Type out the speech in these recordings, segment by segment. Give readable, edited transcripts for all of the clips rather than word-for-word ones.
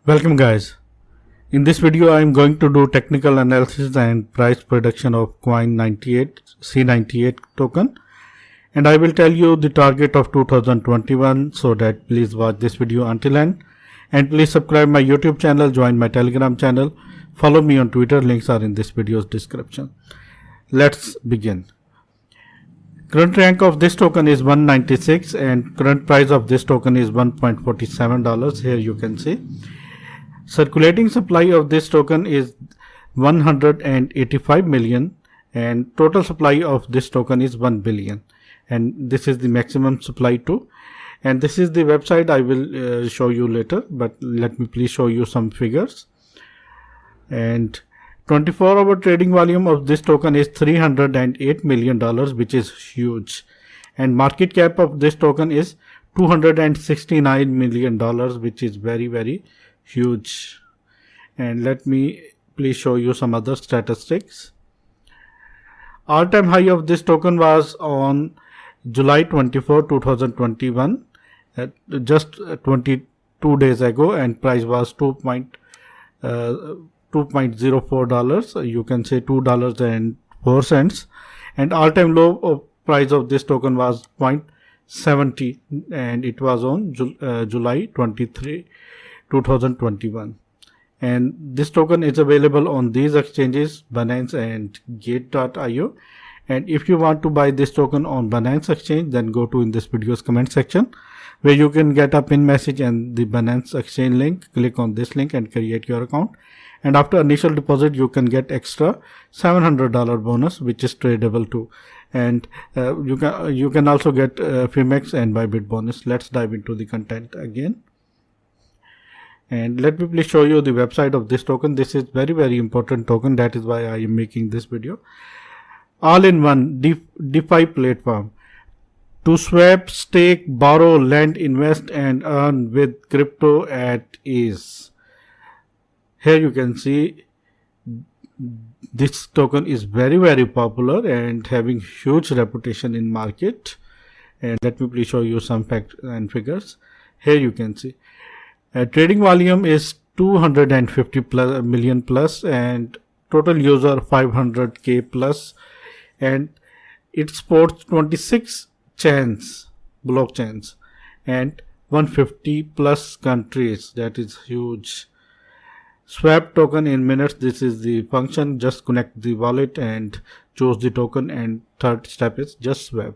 Welcome guys. In this video I am going to do technical analysis and price prediction of coin 98 C98 token, and I will tell you the target of 2021, so that please watch this video until end, and please subscribe my YouTube channel, join my Telegram channel, follow me on Twitter, links are in this video's description. Let's begin. Current rank of this token is 196 and current price of this token is $1.47. Here you can see. Circulating supply of this token is 185 million and total supply of this token is 1 billion, and this is the maximum supply too. And this is the website I will show you later, but let me please show you some figures. And 24-hour trading volume of this token is $308 million, which is huge, and market cap of this token is $269 million, which is very huge. And let me please show you some other statistics. All-time high of this token was on July 24, 2021, just 22 days ago, and price was $2.04. You can say $2.04, and all-time low of price of this token was 0.70, and it was on July 23, 2021. And this token is available on these exchanges, Binance and Gate.io. And if you want to buy this token on Binance exchange, then go to in this video's comment section, where you can get a pin message and the Binance exchange link. Click on this link and create your account, and after initial deposit you can get extra $700 bonus, which is tradable too. And you can also get Fimex and Bybit bonus. Let's dive into the content again. And let me please show you the website of this token. This is very important token. That is why I am making this video. All-in-one DeFi platform to swap, stake, borrow, lend, invest, and earn with crypto at ease. Here you can see this token is very popular and having huge reputation in market. And let me please show you some facts and figures. Here you can see trading volume is 250 million plus, and total user 500k plus, and it supports 26 blockchains, and 150 plus countries. That is huge. Swap token in minutes. This is the function. Just connect the wallet and choose the token, and third step is just swap.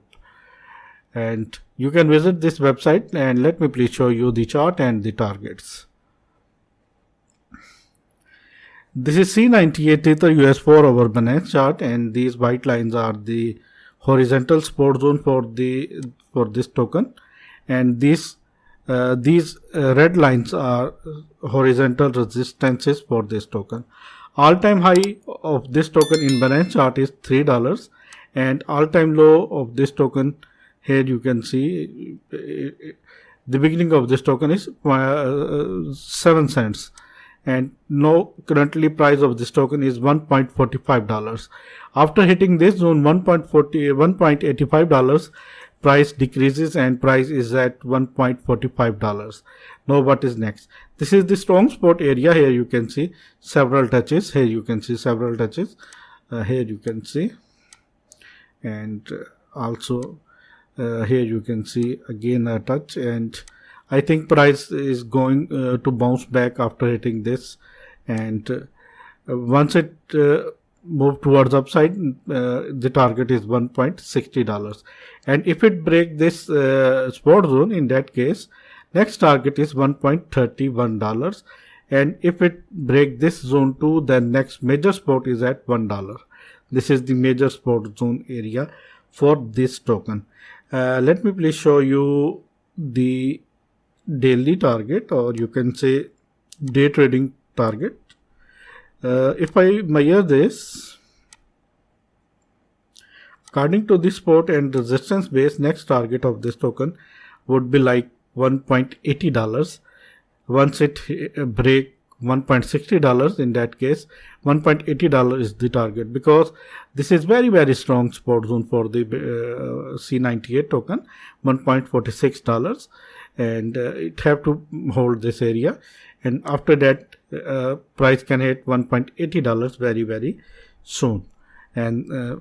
And you can visit this website, and let me please show you the chart and the targets. This is C98 Tether US 4-hour Binance chart, and these white lines are the horizontal support zone for this token, and these red lines are horizontal resistances for this token. All-time high of this token in Binance chart is $3, and all-time low of this token, here you can see the beginning of this token is 7 cents, and currently price of this token is $1.45. After hitting this zone $1.85, price decreases and price is at $1.45. Now what is next? This is the strong spot area. Here you can see several touches. Here you can see several touches. Here you can see, and also here you can see again a touch, and I think price is going to bounce back after hitting this, and once it move towards upside, the target is $1.60, and if it break this support zone, in that case next target is $1.31, and if it break this zone too, then next major support is at $1. This is the major support zone area for this token. Let me please show you the daily target, or you can say day trading target. If I measure this according to the support and resistance base, next target of this token would be like $1.80. Once it break $1.60. In that case, $1.80 is the target, because this is very strong support zone for the C98 token, $1.46, and it have to hold this area, and after that price can hit $1.80 very soon, and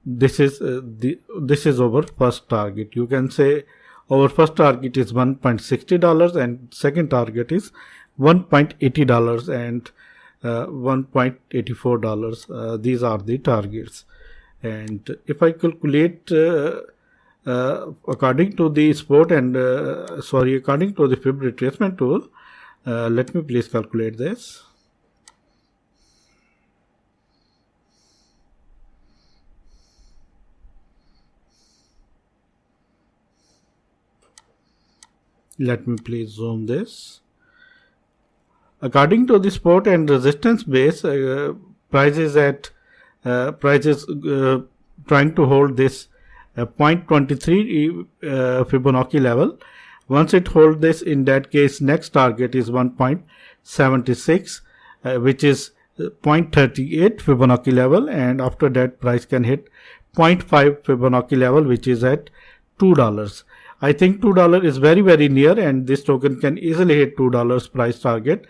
this is our first target. You can say our first target is $1.60 and second target is $1.80 and $1.84. These are the targets. And if I calculate according to the spot and according to the fib retracement tool, let me please calculate this. Let me please zoom this. According to the support and resistance base, prices trying to hold this 0.23 Fibonacci level. Once it holds this, in that case, next target is 1.76, which is 0.38 Fibonacci level, and after that price can hit 0.5 Fibonacci level, which is at $2. I think $2 is very near, and this token can easily hit $2 price target,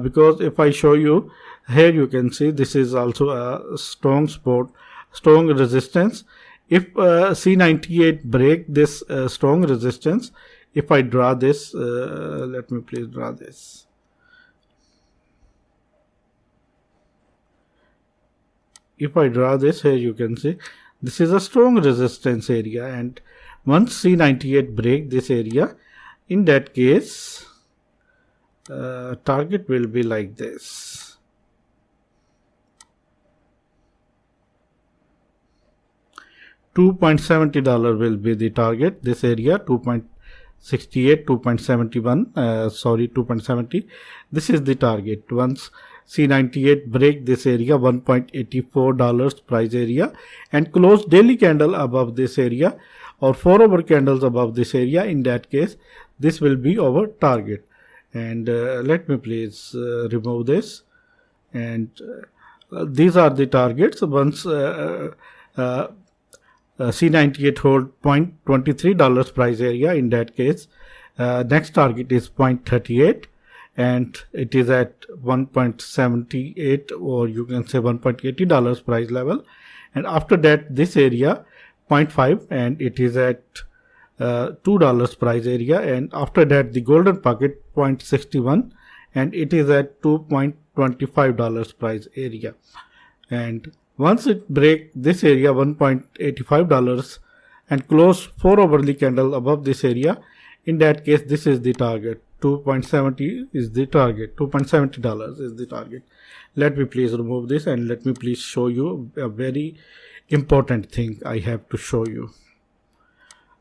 because if I show you here, you can see this is also a strong support, strong resistance. If C98 break this strong resistance, if I draw this, let me please draw this. If I draw this here, you can see this is a strong resistance area, and once C98 break this area, in that case target will be like this. $2.70 will be the target, this area, 2.68, 2.71, 2.70. This is the target. Once C98 break this area, $1.84 price area, and close daily candle above this area, or 4-hour candles above this area, in that case this will be our target. And let me please remove this, and these are the targets. Once C98 hold $0.23 price area, in that case next target is 0.38, and it is at 1.78, or you can say $1.80 price level, and after that this area 0.5, and it is at $2 price area, and after that the golden pocket 0.61, and it is at $2.25 price area. And once it break this area, $1.85, and close 4-hourly candle above this area, in that case this is the target. 2.70 is the target. $2.70 is the target. Let me please remove this, and let me please show you a very important thing I have to show you.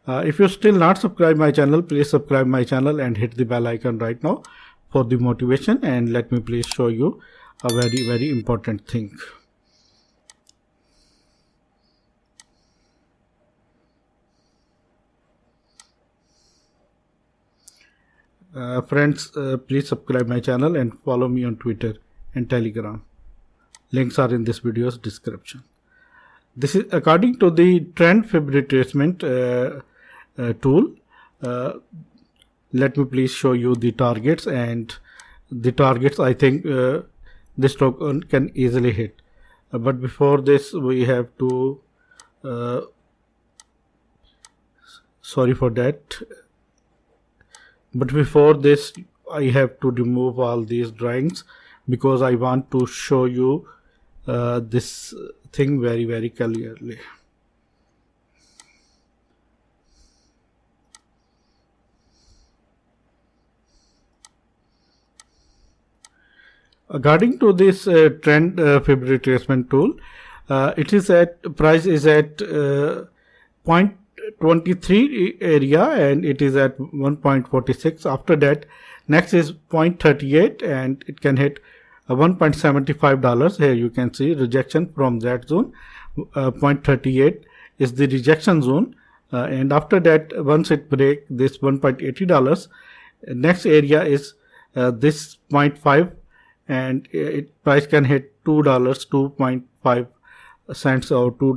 If you still not subscribe my channel, please subscribe my channel and hit the bell icon right now for the motivation. And let me please show you a very important thing. Friends, please subscribe my channel and follow me on Twitter and Telegram. Links are in this video's description. This is according to the trend fib retracement tool. Let me please show you the targets, and the targets I think this token can easily hit. But before this, we have to sorry for that. But before this, I have to remove all these drawings, because I want to show you this thing very clearly. According to this trend fib retracement tool, it is at price is at 0.23 area, and it is at 1.46. After that, next is 0.38, and it can hit $1.75. Here you can see rejection from that zone. 0.38 is the rejection zone, and after that, once it break this $1.80, next area is this 0.5 and price can hit $2, 2.5 cents, or $2,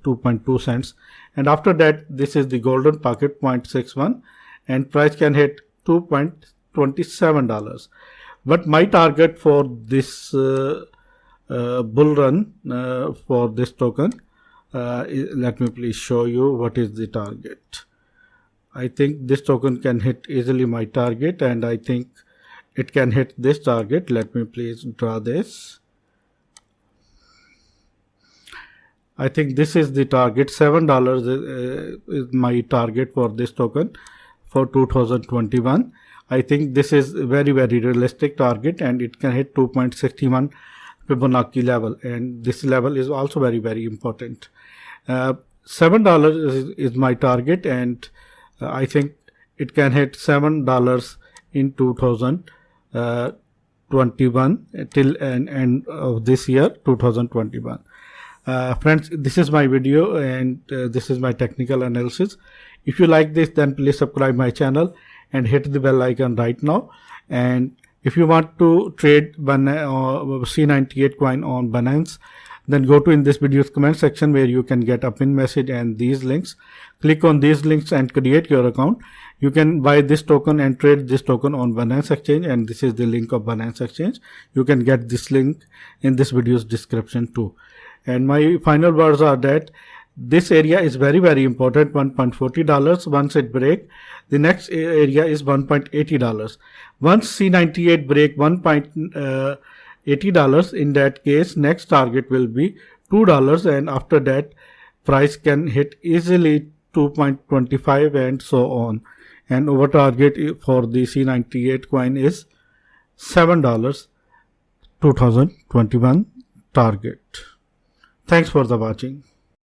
2.2 cents. And after that, this is the golden pocket, 0.61, and price can hit $2.27. But my target for this bull run for this token, let me please show you what is the target. I think this token can hit easily my target, and I think it can hit this target. Let me please draw this. I think this is the target. $7 is my target for this token for 2021. I think this is very realistic target, and it can hit 2.61 Fibonacci level, and this level is also very important. $7 is my target, and I think it can hit $7 in 2021 till end of this year, 2021. Friends, this is my video, and this is my technical analysis. If you like this, then please subscribe my channel and hit the bell icon right now. And if you want to trade C98 coin on Binance, then go to in this video's comment section where you can get a pin message and these links. Click on these links and create your account. You can buy this token and trade this token on Binance Exchange, and this is the link of Binance Exchange. You can get this link in this video's description too. And my final words are that this area is very important, $1.40. Once it break, the next area is $1.80. Once C98 break $1.80, in that case next target will be $2, and after that price can hit easily 2.25 and so on. And over target for the C98 coin is $7, 2021 target. Thanks for the watching.